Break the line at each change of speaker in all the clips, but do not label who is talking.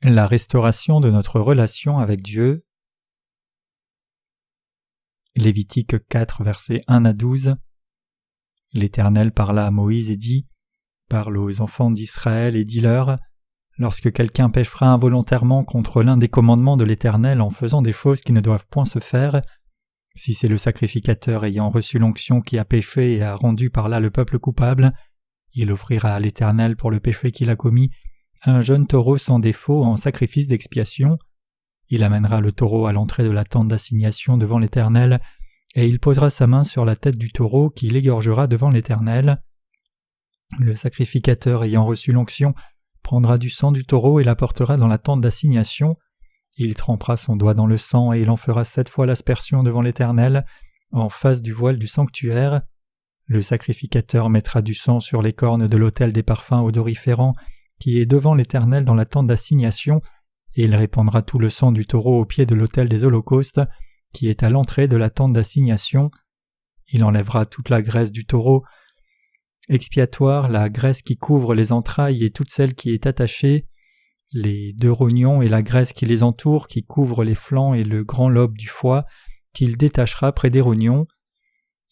La restauration de notre relation avec Dieu. Lévitique 4, versets 1 à 12. L'Éternel parla à Moïse et dit : Parle aux enfants d'Israël et dis-leur : Lorsque quelqu'un péchera involontairement contre l'un des commandements de l'Éternel en faisant des choses qui ne doivent point se faire, si c'est le sacrificateur ayant reçu l'onction qui a péché et a rendu par là le peuple coupable, il offrira à l'Éternel pour le péché qu'il a commis un jeune taureau sans défaut en sacrifice d'expiation. Il amènera le taureau à l'entrée de la tente d'assignation devant l'Éternel, et il posera sa main sur la tête du taureau qui l'égorgera devant l'Éternel. Le sacrificateur ayant reçu l'onction prendra du sang du taureau et l'apportera dans la tente d'assignation. Il trempera son doigt dans le sang et il en fera 7 fois l'aspersion devant l'Éternel, en face du voile du sanctuaire. Le sacrificateur mettra du sang sur les cornes de l'autel des parfums odoriférants qui est devant l'Éternel dans la tente d'assignation, et il répandra tout le sang du taureau au pied de l'autel des holocaustes, qui est à l'entrée de la tente d'assignation. Il enlèvera toute la graisse du taureau expiatoire, la graisse qui couvre les entrailles et toute celle qui est attachée, les 2 rognons et la graisse qui les entoure, qui couvre les flancs et le grand lobe du foie, qu'il détachera près des rognons.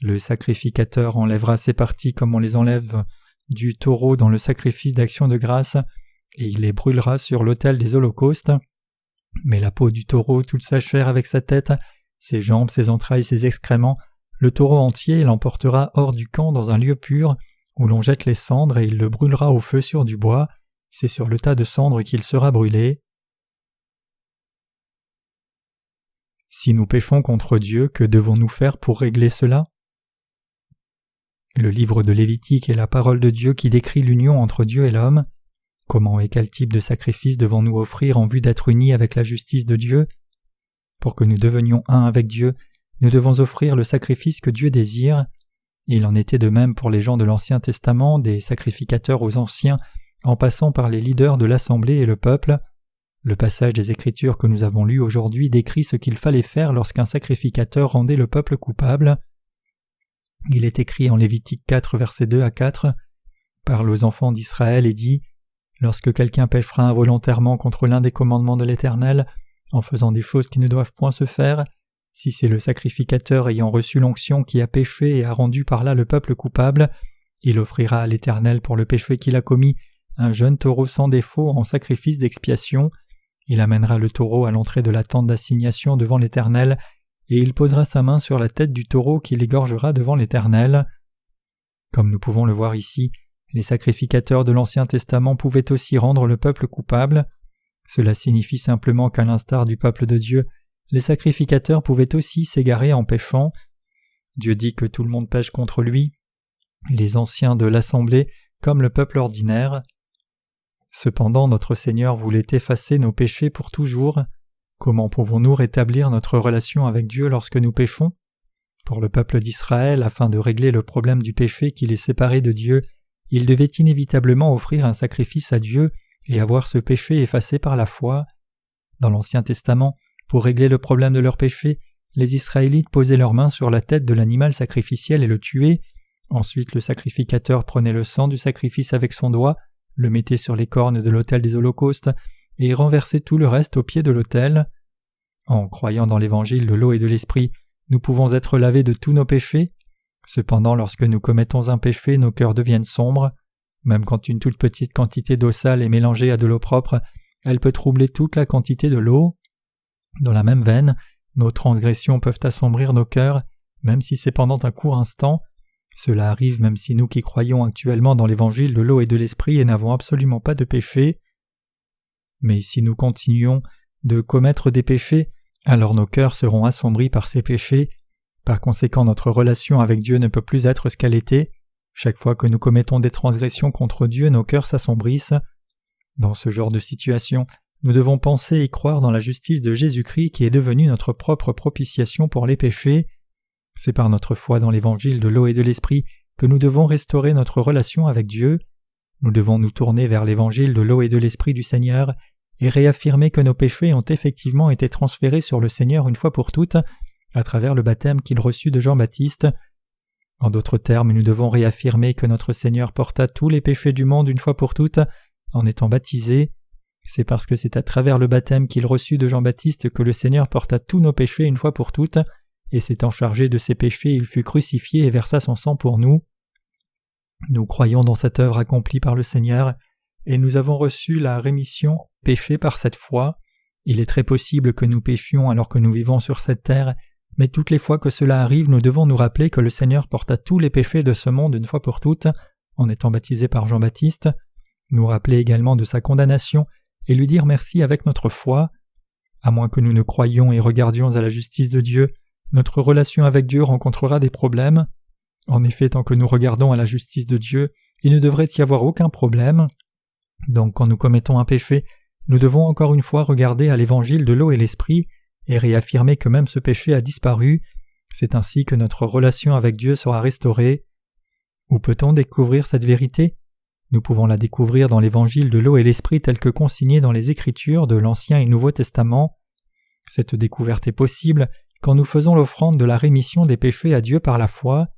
Le sacrificateur enlèvera ces parties comme on les enlève du taureau dans le sacrifice d'action de grâce, et il les brûlera sur l'autel des holocaustes. Mais la peau du taureau, toute sa chair avec sa tête, ses jambes, ses entrailles, ses excréments, le taureau entier l'emportera hors du camp dans un lieu pur, où l'on jette les cendres, et il le brûlera au feu sur du bois. C'est sur le tas de cendres qu'il sera brûlé. Si nous péchons contre Dieu, que devons-nous faire pour régler cela ? Le livre de Lévitique est la parole de Dieu qui décrit l'union entre Dieu et l'homme. Comment et quel type de sacrifice devons-nous offrir en vue d'être unis avec la justice de Dieu ? Pour que nous devenions un avec Dieu, nous devons offrir le sacrifice que Dieu désire. Il en était de même pour les gens de l'Ancien Testament, des sacrificateurs aux anciens, en passant par les leaders de l'Assemblée et le peuple. Le passage des Écritures que nous avons lu aujourd'hui décrit ce qu'il fallait faire lorsqu'un sacrificateur rendait le peuple coupable. Il est écrit en Lévitique 4, versets 2 à 4, « Parle aux enfants d'Israël et dis : Lorsque quelqu'un péchera involontairement contre l'un des commandements de l'Éternel, en faisant des choses qui ne doivent point se faire, si c'est le sacrificateur ayant reçu l'onction qui a péché et a rendu par là le peuple coupable, il offrira à l'Éternel pour le péché qu'il a commis un jeune taureau sans défaut en sacrifice d'expiation. Il amènera le taureau à l'entrée de la tente d'assignation devant l'Éternel, et il posera sa main sur la tête du taureau qui l'égorgera devant l'Éternel. » Comme nous pouvons le voir ici, les sacrificateurs de l'Ancien Testament pouvaient aussi rendre le peuple coupable. Cela signifie simplement qu'à l'instar du peuple de Dieu, les sacrificateurs pouvaient aussi s'égarer en péchant. Dieu dit que tout le monde pêche contre lui, les anciens de l'Assemblée comme le peuple ordinaire. Cependant, notre Seigneur voulait effacer nos péchés pour toujours. Comment pouvons-nous rétablir notre relation avec Dieu lorsque nous péchons ? Pour le peuple d'Israël, afin de régler le problème du péché qui les séparait de Dieu, ils devaient inévitablement offrir un sacrifice à Dieu et avoir ce péché effacé par la foi. Dans l'Ancien Testament, pour régler le problème de leur péché, les Israélites posaient leurs mains sur la tête de l'animal sacrificiel et le tuaient. Ensuite, le sacrificateur prenait le sang du sacrifice avec son doigt, le mettait sur les cornes de l'autel des holocaustes et renversait tout le reste au pied de l'autel. En croyant dans l'évangile de l'eau et de l'esprit, nous pouvons être lavés de tous nos péchés. Cependant, lorsque nous commettons un péché, nos cœurs deviennent sombres. Même quand une toute petite quantité d'eau sale est mélangée à de l'eau propre, elle peut troubler toute la quantité de l'eau. Dans la même veine, nos transgressions peuvent assombrir nos cœurs, même si c'est pendant un court instant. Cela arrive même si nous qui croyons actuellement dans l'évangile de l'eau et de l'esprit et n'avons absolument pas de péché. Mais si nous continuons de commettre des péchés, alors nos cœurs seront assombris par ces péchés. Par conséquent, notre relation avec Dieu ne peut plus être ce qu'elle était. Chaque fois que nous commettons des transgressions contre Dieu, nos cœurs s'assombrissent. Dans ce genre de situation, nous devons penser et croire dans la justice de Jésus-Christ qui est devenue notre propre propitiation pour les péchés. C'est par notre foi dans l'évangile de l'eau et de l'esprit que nous devons restaurer notre relation avec Dieu. Nous devons nous tourner vers l'évangile de l'eau et de l'esprit du Seigneur et réaffirmer que nos péchés ont effectivement été transférés sur le Seigneur une fois pour toutes à travers le baptême qu'il reçut de Jean-Baptiste. En d'autres termes, nous devons réaffirmer que notre Seigneur porta tous les péchés du monde une fois pour toutes en étant baptisé. C'est parce que c'est à travers le baptême qu'il reçut de Jean-Baptiste que le Seigneur porta tous nos péchés une fois pour toutes, et s'étant chargé de ses péchés, il fut crucifié et versa son sang pour nous. Nous croyons dans cette œuvre accomplie par le Seigneur, et nous avons reçu la rémission péché par cette foi. Il est très possible que nous péchions alors que nous vivons sur cette terre, mais toutes les fois que cela arrive, nous devons nous rappeler que le Seigneur porta tous les péchés de ce monde une fois pour toutes, en étant baptisé par Jean-Baptiste, nous rappeler également de sa condamnation et lui dire merci avec notre foi. À moins que nous ne croyions et regardions à la justice de Dieu, notre relation avec Dieu rencontrera des problèmes. En effet, tant que nous regardons à la justice de Dieu, il ne devrait y avoir aucun problème. Donc quand nous commettons un péché, nous devons encore une fois regarder à l'évangile de l'eau et l'esprit et réaffirmer que même ce péché a disparu. C'est ainsi que notre relation avec Dieu sera restaurée. Où peut-on découvrir cette vérité ? Nous pouvons la découvrir dans l'évangile de l'eau et l'esprit tel que consigné dans les Écritures de l'Ancien et Nouveau Testament. Cette découverte est possible quand nous faisons l'offrande de la rémission des péchés à Dieu par la foi.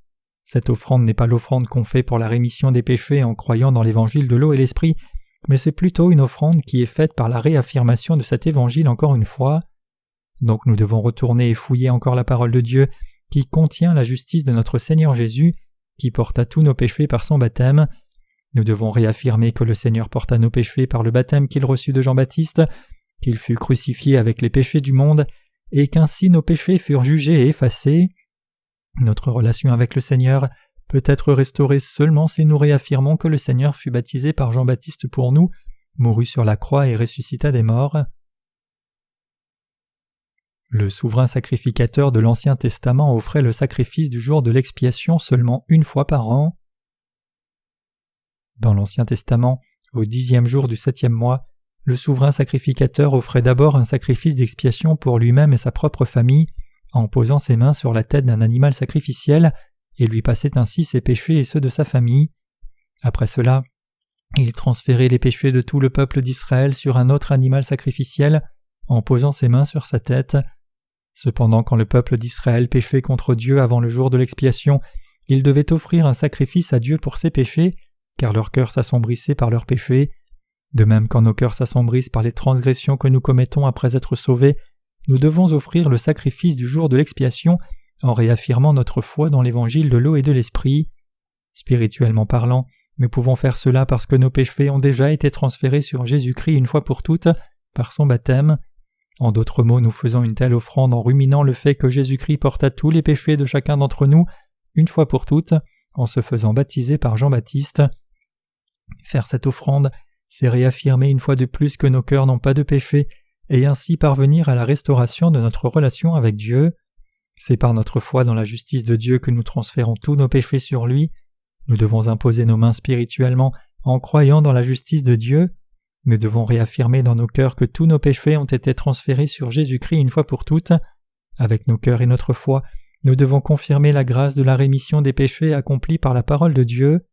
Cette offrande n'est pas l'offrande qu'on fait pour la rémission des péchés en croyant dans l'évangile de l'eau et l'esprit, mais c'est plutôt une offrande qui est faite par la réaffirmation de cet évangile encore une fois. Donc nous devons retourner et fouiller encore la parole de Dieu qui contient la justice de notre Seigneur Jésus, qui porta tous nos péchés par son baptême. Nous devons réaffirmer que le Seigneur porta nos péchés par le baptême qu'il reçut de Jean-Baptiste, qu'il fut crucifié avec les péchés du monde, et qu'ainsi nos péchés furent jugés et effacés. Notre relation avec le Seigneur peut être restaurée seulement si nous réaffirmons que le Seigneur fut baptisé par Jean-Baptiste pour nous, mourut sur la croix et ressuscita des morts. Le souverain sacrificateur de l'Ancien Testament offrait le sacrifice du jour de l'expiation seulement une fois par an. Dans l'Ancien Testament, au 10e jour du 7e mois, le souverain sacrificateur offrait d'abord un sacrifice d'expiation pour lui-même et sa propre famille, en posant ses mains sur la tête d'un animal sacrificiel, et lui passait ainsi ses péchés et ceux de sa famille. Après cela, il transférait les péchés de tout le peuple d'Israël sur un autre animal sacrificiel, en posant ses mains sur sa tête. Cependant, quand le peuple d'Israël péchait contre Dieu avant le jour de l'expiation, il devait offrir un sacrifice à Dieu pour ses péchés, car leur cœur s'assombrissait par leurs péchés. De même, quand nos cœurs s'assombrissent par les transgressions que nous commettons après être sauvés, nous devons offrir le sacrifice du jour de l'expiation en réaffirmant notre foi dans l'évangile de l'eau et de l'esprit. Spirituellement parlant, nous pouvons faire cela parce que nos péchés ont déjà été transférés sur Jésus-Christ une fois pour toutes par son baptême. En d'autres mots, nous faisons une telle offrande en ruminant le fait que Jésus-Christ porta tous les péchés de chacun d'entre nous une fois pour toutes en se faisant baptiser par Jean-Baptiste. Faire cette offrande, c'est réaffirmer une fois de plus que nos cœurs n'ont pas de péché et ainsi parvenir à la restauration de notre relation avec Dieu. C'est par notre foi dans la justice de Dieu que nous transférons tous nos péchés sur lui. Nous devons imposer nos mains spirituellement en croyant dans la justice de Dieu. Nous devons réaffirmer dans nos cœurs que tous nos péchés ont été transférés sur Jésus-Christ une fois pour toutes. Avec nos cœurs et notre foi, nous devons confirmer la grâce de la rémission des péchés accomplie par la parole de Dieu.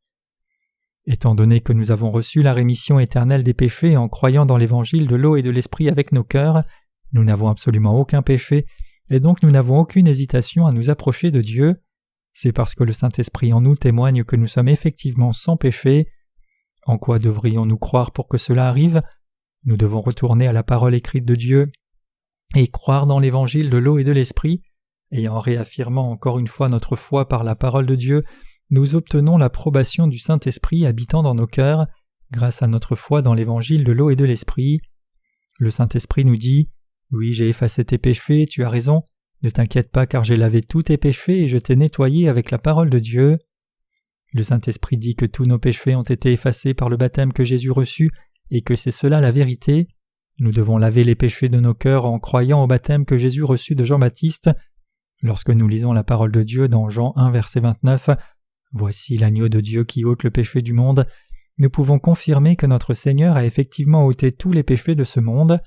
Étant donné que nous avons reçu la rémission éternelle des péchés en croyant dans l'évangile de l'eau et de l'esprit avec nos cœurs, nous n'avons absolument aucun péché, et donc nous n'avons aucune hésitation à nous approcher de Dieu. C'est parce que le Saint-Esprit en nous témoigne que nous sommes effectivement sans péché. En quoi devrions-nous croire pour que cela arrive ? Nous devons retourner à la parole écrite de Dieu et croire dans l'évangile de l'eau et de l'esprit, et en réaffirmant encore une fois notre foi par la parole de Dieu, nous obtenons l'approbation du Saint-Esprit habitant dans nos cœurs grâce à notre foi dans l'évangile de l'eau et de l'esprit. Le Saint-Esprit nous dit « Oui, j'ai effacé tes péchés, tu as raison, ne t'inquiète pas car j'ai lavé tous tes péchés et je t'ai nettoyé avec la parole de Dieu. » Le Saint-Esprit dit que tous nos péchés ont été effacés par le baptême que Jésus reçut et que c'est cela la vérité. Nous devons laver les péchés de nos cœurs en croyant au baptême que Jésus reçut de Jean-Baptiste. Lorsque nous lisons la parole de Dieu dans Jean 1, verset 29, « Voici l'agneau de Dieu qui ôte le péché du monde », nous pouvons confirmer que notre Seigneur a effectivement ôté tous les péchés de ce monde.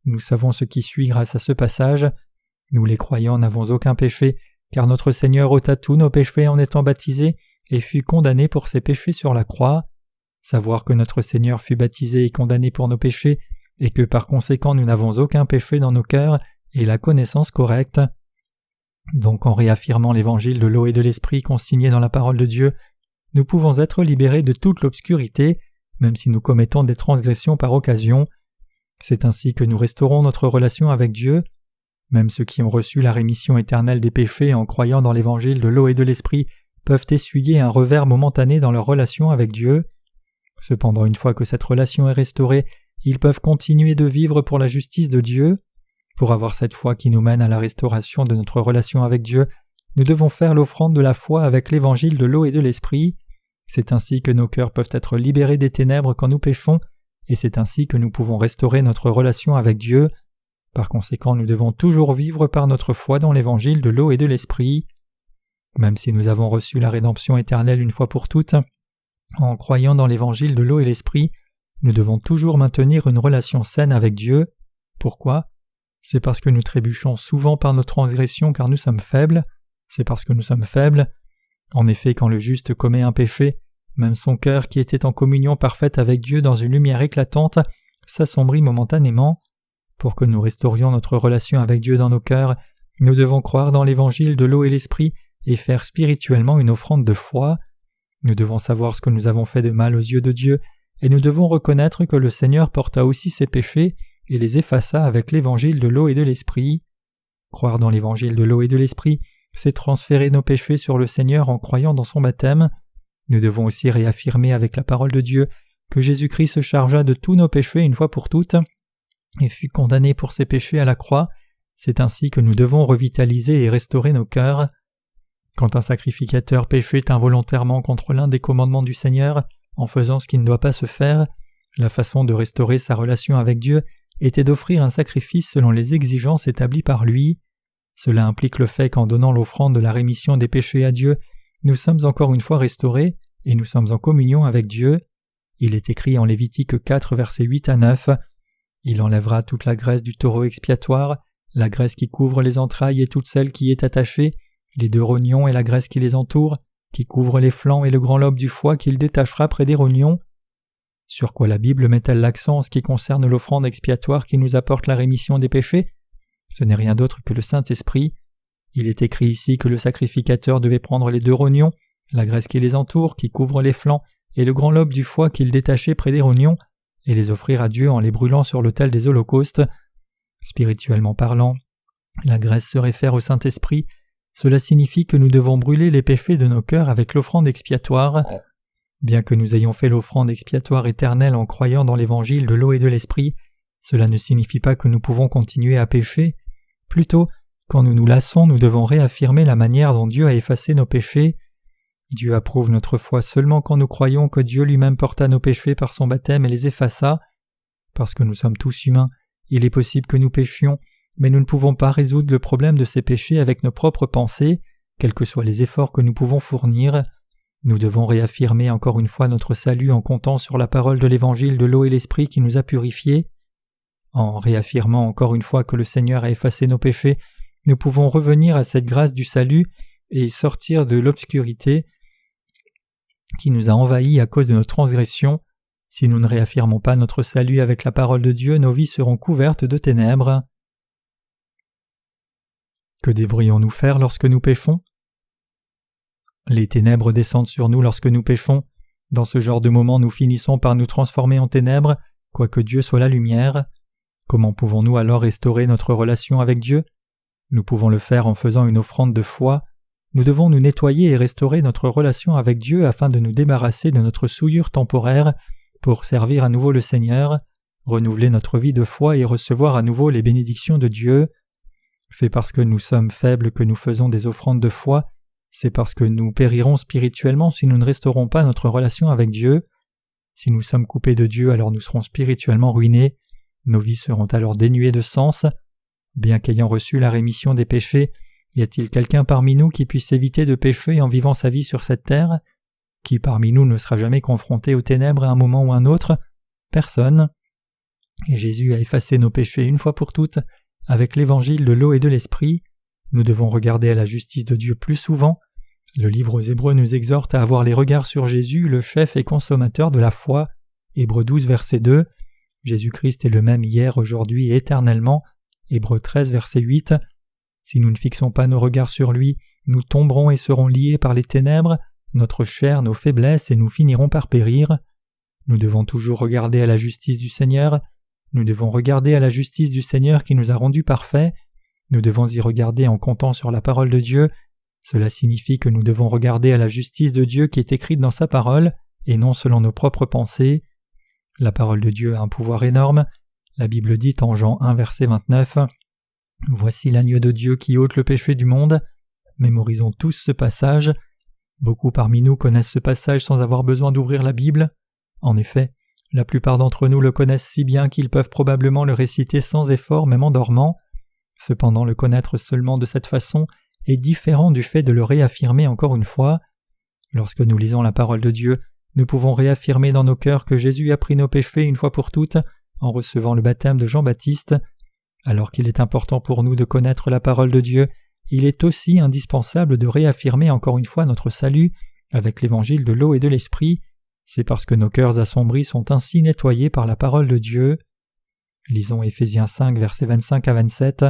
Nous savons ce qui suit grâce à ce passage. Nous les croyants n'avons aucun péché, car notre Seigneur ôta tous nos péchés en étant baptisé et fut condamné pour ses péchés sur la croix. Savoir que notre Seigneur fut baptisé et condamné pour nos péchés, et que par conséquent nous n'avons aucun péché dans nos cœurs, est la connaissance correcte. Donc en réaffirmant l'évangile de l'eau et de l'esprit consigné dans la parole de Dieu, nous pouvons être libérés de toute l'obscurité, même si nous commettons des transgressions par occasion. C'est ainsi que nous restaurons notre relation avec Dieu. Même ceux qui ont reçu la rémission éternelle des péchés en croyant dans l'évangile de l'eau et de l'esprit peuvent essuyer un revers momentané dans leur relation avec Dieu. Cependant, une fois que cette relation est restaurée, ils peuvent continuer de vivre pour la justice de Dieu. Pour avoir cette foi qui nous mène à la restauration de notre relation avec Dieu, nous devons faire l'offrande de la foi avec l'évangile de l'eau et de l'esprit. C'est ainsi que nos cœurs peuvent être libérés des ténèbres quand nous péchons, et c'est ainsi que nous pouvons restaurer notre relation avec Dieu. Par conséquent, nous devons toujours vivre par notre foi dans l'évangile de l'eau et de l'esprit. Même si nous avons reçu la rédemption éternelle une fois pour toutes, en croyant dans l'évangile de l'eau et l'esprit, nous devons toujours maintenir une relation saine avec Dieu. Pourquoi ? C'est parce que nous trébuchons souvent par nos transgressions car nous sommes faibles. C'est parce que nous sommes faibles. En effet, quand le juste commet un péché, même son cœur qui était en communion parfaite avec Dieu dans une lumière éclatante s'assombrit momentanément. Pour que nous restaurions notre relation avec Dieu dans nos cœurs, nous devons croire dans l'évangile de l'eau et l'esprit et faire spirituellement une offrande de foi. Nous devons savoir ce que nous avons fait de mal aux yeux de Dieu, et nous devons reconnaître que le Seigneur porta aussi ses péchés et les effaça avec l'évangile de l'eau et de l'esprit. Croire dans l'évangile de l'eau et de l'esprit, c'est transférer nos péchés sur le Seigneur en croyant dans son baptême. Nous devons aussi réaffirmer avec la parole de Dieu que Jésus-Christ se chargea de tous nos péchés une fois pour toutes et fut condamné pour ses péchés à la croix. C'est ainsi que nous devons revitaliser et restaurer nos cœurs. Quand un sacrificateur péchait involontairement contre l'un des commandements du Seigneur, en faisant ce qui ne doit pas se faire, la façon de restaurer sa relation avec Dieu était d'offrir un sacrifice selon les exigences établies par lui. Cela implique le fait qu'en donnant l'offrande de la rémission des péchés à Dieu, nous sommes encore une fois restaurés et nous sommes en communion avec Dieu. Il est écrit en Lévitique 4, versets 8 à 9. Il enlèvera toute la graisse du taureau expiatoire, la graisse qui couvre les entrailles et toute celle qui est attachée, les 2 rognons et la graisse qui les entoure, qui couvre les flancs et le grand lobe du foie qu'il détachera près des rognons. Sur quoi la Bible met-elle l'accent en ce qui concerne l'offrande expiatoire qui nous apporte la rémission des péchés ? Ce n'est rien d'autre que le Saint-Esprit. Il est écrit ici que le sacrificateur devait prendre les 2 rognons, la graisse qui les entoure, qui couvre les flancs, et le grand lobe du foie qu'il détachait près des rognons, et les offrir à Dieu en les brûlant sur l'autel des holocaustes. Spirituellement parlant, la graisse se réfère au Saint-Esprit. Cela signifie que nous devons brûler les péchés de nos cœurs avec l'offrande expiatoire. Bien que nous ayons fait l'offrande expiatoire éternelle en croyant dans l'évangile de l'eau et de l'esprit, cela ne signifie pas que nous pouvons continuer à pécher. Plutôt, quand nous nous lassons, nous devons réaffirmer la manière dont Dieu a effacé nos péchés. Dieu approuve notre foi seulement quand nous croyons que Dieu lui-même porta nos péchés par son baptême et les effaça. Parce que nous sommes tous humains, il est possible que nous péchions, mais nous ne pouvons pas résoudre le problème de ces péchés avec nos propres pensées, quels que soient les efforts que nous pouvons fournir. Nous devons réaffirmer encore une fois notre salut en comptant sur la parole de l'évangile de l'eau et l'esprit qui nous a purifiés. En réaffirmant encore une fois que le Seigneur a effacé nos péchés, nous pouvons revenir à cette grâce du salut et sortir de l'obscurité qui nous a envahis à cause de nos transgressions. Si nous ne réaffirmons pas notre salut avec la parole de Dieu, nos vies seront couvertes de ténèbres. Que devrions-nous faire lorsque nous péchons ? Les ténèbres descendent sur nous lorsque nous péchons. Dans ce genre de moment, nous finissons par nous transformer en ténèbres, quoique Dieu soit la lumière. Comment pouvons-nous alors restaurer notre relation avec Dieu ? Nous pouvons le faire en faisant une offrande de foi. Nous devons nous nettoyer et restaurer notre relation avec Dieu afin de nous débarrasser de notre souillure temporaire pour servir à nouveau le Seigneur, renouveler notre vie de foi et recevoir à nouveau les bénédictions de Dieu. C'est parce que nous sommes faibles que nous faisons des offrandes de foi. C'est parce que nous périrons spirituellement si nous ne restaurons pas notre relation avec Dieu. Si nous sommes coupés de Dieu, alors nous serons spirituellement ruinés. Nos vies seront alors dénuées de sens. Bien qu'ayant reçu la rémission des péchés, y a-t-il quelqu'un parmi nous qui puisse éviter de pécher en vivant sa vie sur cette terre ? Qui parmi nous ne sera jamais confronté aux ténèbres à un moment ou un autre ? Personne. Et Jésus a effacé nos péchés une fois pour toutes avec l'évangile de l'eau et de l'esprit. Nous devons regarder à la justice de Dieu plus souvent. Le livre aux Hébreux nous exhorte à avoir les regards sur Jésus, le chef et consommateur de la foi. Hébreux 12, verset 2. Jésus-Christ est le même hier, aujourd'hui et éternellement. Hébreux 13, verset 8. Si nous ne fixons pas nos regards sur lui, nous tomberons et serons liés par les ténèbres, notre chair, nos faiblesses, et nous finirons par périr. Nous devons toujours regarder à la justice du Seigneur. Nous devons regarder à la justice du Seigneur qui nous a rendus parfaits. Nous devons y regarder en comptant sur la parole de Dieu. Cela signifie que nous devons regarder à la justice de Dieu qui est écrite dans sa parole, et non selon nos propres pensées. La parole de Dieu a un pouvoir énorme. La Bible dit en Jean 1, verset 29, « Voici l'agneau de Dieu qui ôte le péché du monde ». Mémorisons tous ce passage. Beaucoup parmi nous connaissent ce passage sans avoir besoin d'ouvrir la Bible. En effet, la plupart d'entre nous le connaissent si bien qu'ils peuvent probablement le réciter sans effort, même en dormant. Cependant, le connaître seulement de cette façon est différent du fait de le réaffirmer encore une fois. Lorsque nous lisons la parole de Dieu, nous pouvons réaffirmer dans nos cœurs que Jésus a pris nos péchés une fois pour toutes en recevant le baptême de Jean-Baptiste. Alors qu'il est important pour nous de connaître la parole de Dieu, il est aussi indispensable de réaffirmer encore une fois notre salut avec l'évangile de l'eau et de l'esprit. C'est parce que nos cœurs assombris sont ainsi nettoyés par la parole de Dieu. Lisons Éphésiens 5, versets 25 à 27.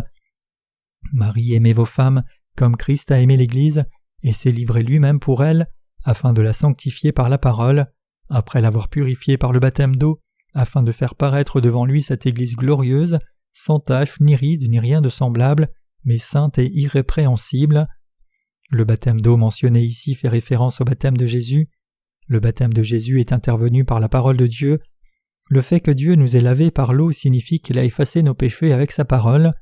« Marie, aimez vos femmes, comme Christ a aimé l'Église, et s'est livré lui-même pour elle, afin de la sanctifier par la parole, après l'avoir purifiée par le baptême d'eau, afin de faire paraître devant lui cette Église glorieuse, sans tache, ni ride, ni rien de semblable, mais sainte et irrépréhensible. » Le baptême d'eau mentionné ici fait référence au baptême de Jésus. Le baptême de Jésus est intervenu par la parole de Dieu. Le fait que Dieu nous ait lavés par l'eau signifie qu'il a effacé nos péchés avec sa parole.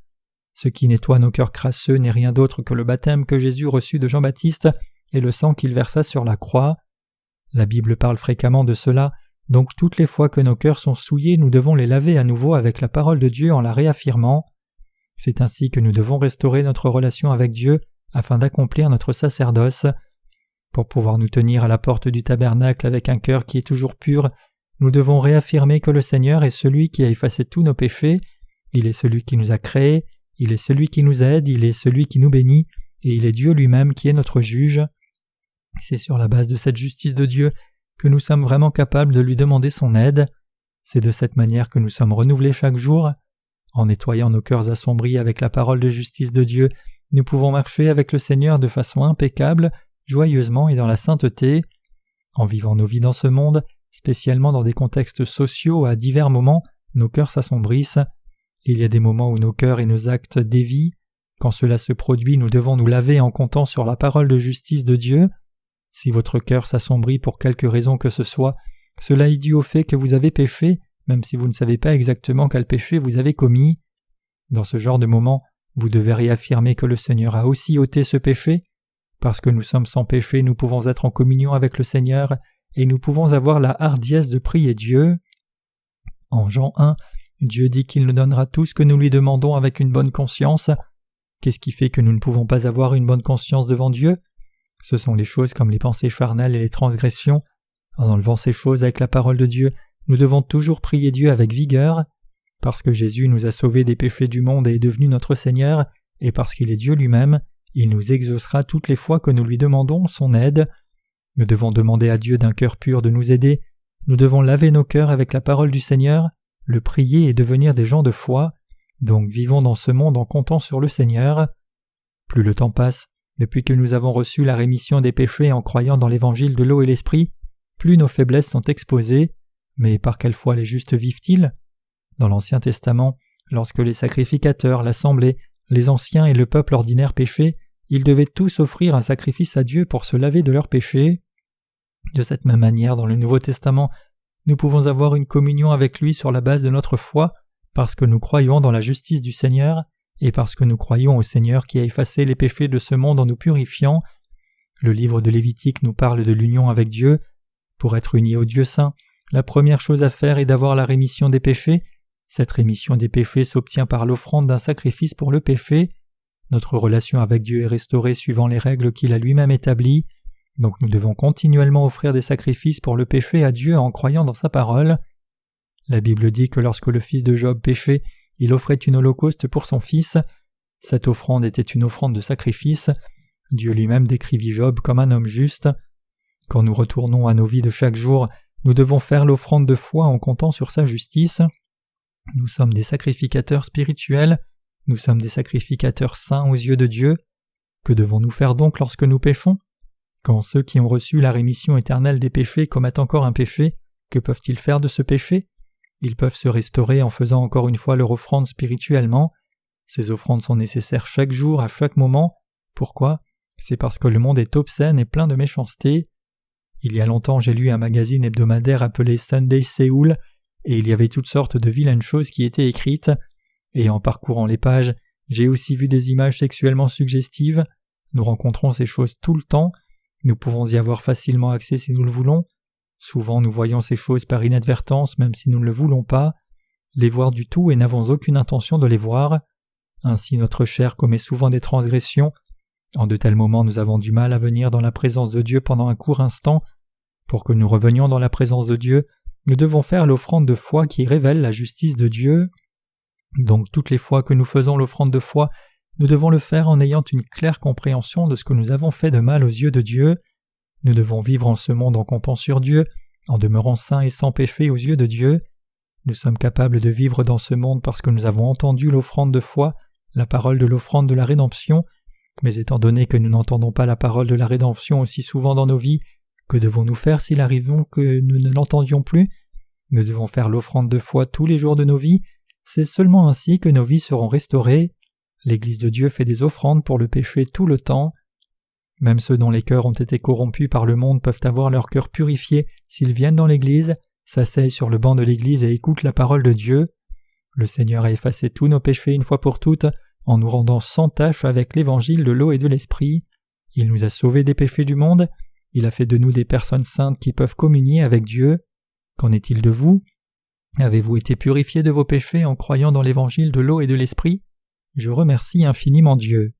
Ce qui nettoie nos cœurs crasseux n'est rien d'autre que le baptême que Jésus reçut de Jean-Baptiste et le sang qu'il versa sur la croix. La Bible parle fréquemment de cela, donc toutes les fois que nos cœurs sont souillés, nous devons les laver à nouveau avec la parole de Dieu en la réaffirmant. C'est ainsi que nous devons restaurer notre relation avec Dieu afin d'accomplir notre sacerdoce. Pour pouvoir nous tenir à la porte du tabernacle avec un cœur qui est toujours pur, nous devons réaffirmer que le Seigneur est celui qui a effacé tous nos péchés, il est celui qui nous a créés, il est celui qui nous aide, il est celui qui nous bénit, et il est Dieu lui-même qui est notre juge. C'est sur la base de cette justice de Dieu que nous sommes vraiment capables de lui demander son aide. C'est de cette manière que nous sommes renouvelés chaque jour. En nettoyant nos cœurs assombris avec la parole de justice de Dieu, nous pouvons marcher avec le Seigneur de façon impeccable, joyeusement et dans la sainteté. En vivant nos vies dans ce monde, spécialement dans des contextes sociaux, à divers moments, nos cœurs s'assombrissent. Il y a des moments où nos cœurs et nos actes dévient. Quand cela se produit, nous devons nous laver en comptant sur la parole de justice de Dieu. Si votre cœur s'assombrit pour quelque raison que ce soit, cela est dû au fait que vous avez péché, même si vous ne savez pas exactement quel péché vous avez commis. Dans ce genre de moment, vous devez réaffirmer que le Seigneur a aussi ôté ce péché. Parce que nous sommes sans péché, nous pouvons être en communion avec le Seigneur et nous pouvons avoir la hardiesse de prier Dieu. En Jean 1, Dieu dit qu'il nous donnera tout ce que nous lui demandons avec une bonne conscience. Qu'est-ce qui fait que nous ne pouvons pas avoir une bonne conscience devant Dieu ? Ce sont les choses comme les pensées charnelles et les transgressions. En enlevant ces choses avec la parole de Dieu, nous devons toujours prier Dieu avec vigueur. Parce que Jésus nous a sauvés des péchés du monde et est devenu notre Seigneur, et parce qu'il est Dieu lui-même, il nous exaucera toutes les fois que nous lui demandons son aide. Nous devons demander à Dieu d'un cœur pur de nous aider. Nous devons laver nos cœurs avec la parole du Seigneur, le prier et devenir des gens de foi. Donc vivons dans ce monde en comptant sur le Seigneur. Plus le temps passe, depuis que nous avons reçu la rémission des péchés en croyant dans l'évangile de l'eau et l'esprit, plus nos faiblesses sont exposées. Mais par quelle foi les justes vivent-ils ? Dans l'Ancien Testament, lorsque les sacrificateurs, l'assemblée, les anciens et le peuple ordinaire péchaient, ils devaient tous offrir un sacrifice à Dieu pour se laver de leurs péchés. De cette même manière, dans le Nouveau Testament, nous pouvons avoir une communion avec lui sur la base de notre foi, parce que nous croyons dans la justice du Seigneur, et parce que nous croyons au Seigneur qui a effacé les péchés de ce monde en nous purifiant. Le livre de Lévitique nous parle de l'union avec Dieu. Pour être unis au Dieu saint, la première chose à faire est d'avoir la rémission des péchés. Cette rémission des péchés s'obtient par l'offrande d'un sacrifice pour le péché. Notre relation avec Dieu est restaurée suivant les règles qu'il a lui-même établies. Donc nous devons continuellement offrir des sacrifices pour le péché à Dieu en croyant dans sa parole. La Bible dit que lorsque le fils de Job péchait, il offrait une holocauste pour son fils. Cette offrande était une offrande de sacrifice. Dieu lui-même décrivit Job comme un homme juste. Quand nous retournons à nos vies de chaque jour, nous devons faire l'offrande de foi en comptant sur sa justice. Nous sommes des sacrificateurs spirituels, nous sommes des sacrificateurs saints aux yeux de Dieu. Que devons-nous faire donc lorsque nous péchons ? Quand ceux qui ont reçu la rémission éternelle des péchés commettent encore un péché, que peuvent-ils faire de ce péché ? Ils peuvent se restaurer en faisant encore une fois leur offrande spirituellement. Ces offrandes sont nécessaires chaque jour, à chaque moment. Pourquoi ? C'est parce que le monde est obscène et plein de méchanceté. Il y a longtemps, j'ai lu un magazine hebdomadaire appelé Sunday Seoul, et il y avait toutes sortes de vilaines choses qui étaient écrites. Et en parcourant les pages, j'ai aussi vu des images sexuellement suggestives. Nous rencontrons ces choses tout le temps. Nous pouvons y avoir facilement accès si nous le voulons. Souvent, nous voyons ces choses par inadvertance, même si nous ne le voulons pas. Les voir du tout et n'avons aucune intention de les voir. Ainsi, notre chair commet souvent des transgressions. En de tels moments, nous avons du mal à venir dans la présence de Dieu pendant un court instant. Pour que nous revenions dans la présence de Dieu, nous devons faire l'offrande de foi qui révèle la justice de Dieu. Donc toutes les fois que nous faisons l'offrande de foi, nous devons le faire en ayant une claire compréhension de ce que nous avons fait de mal aux yeux de Dieu. Nous devons vivre en ce monde en comptant sur Dieu, en demeurant saints et sans péché aux yeux de Dieu. Nous sommes capables de vivre dans ce monde parce que nous avons entendu l'offrande de foi, la parole de l'offrande de la rédemption, mais étant donné que nous n'entendons pas la parole de la rédemption aussi souvent dans nos vies, que devons-nous faire s'il arrive que nous ne l'entendions plus ? Nous devons faire l'offrande de foi tous les jours de nos vies. C'est seulement ainsi que nos vies seront restaurées. L'Église de Dieu fait des offrandes pour le péché tout le temps. Même ceux dont les cœurs ont été corrompus par le monde peuvent avoir leur cœur purifié s'ils viennent dans l'Église, s'asseyent sur le banc de l'Église et écoutent la parole de Dieu. Le Seigneur a effacé tous nos péchés une fois pour toutes en nous rendant sans tache avec l'Évangile de l'eau et de l'Esprit. Il nous a sauvés des péchés du monde. Il a fait de nous des personnes saintes qui peuvent communier avec Dieu. Qu'en est-il de vous ? Avez-vous été purifiés de vos péchés en croyant dans l'Évangile de l'eau et de l'Esprit ? Je remercie infiniment Dieu.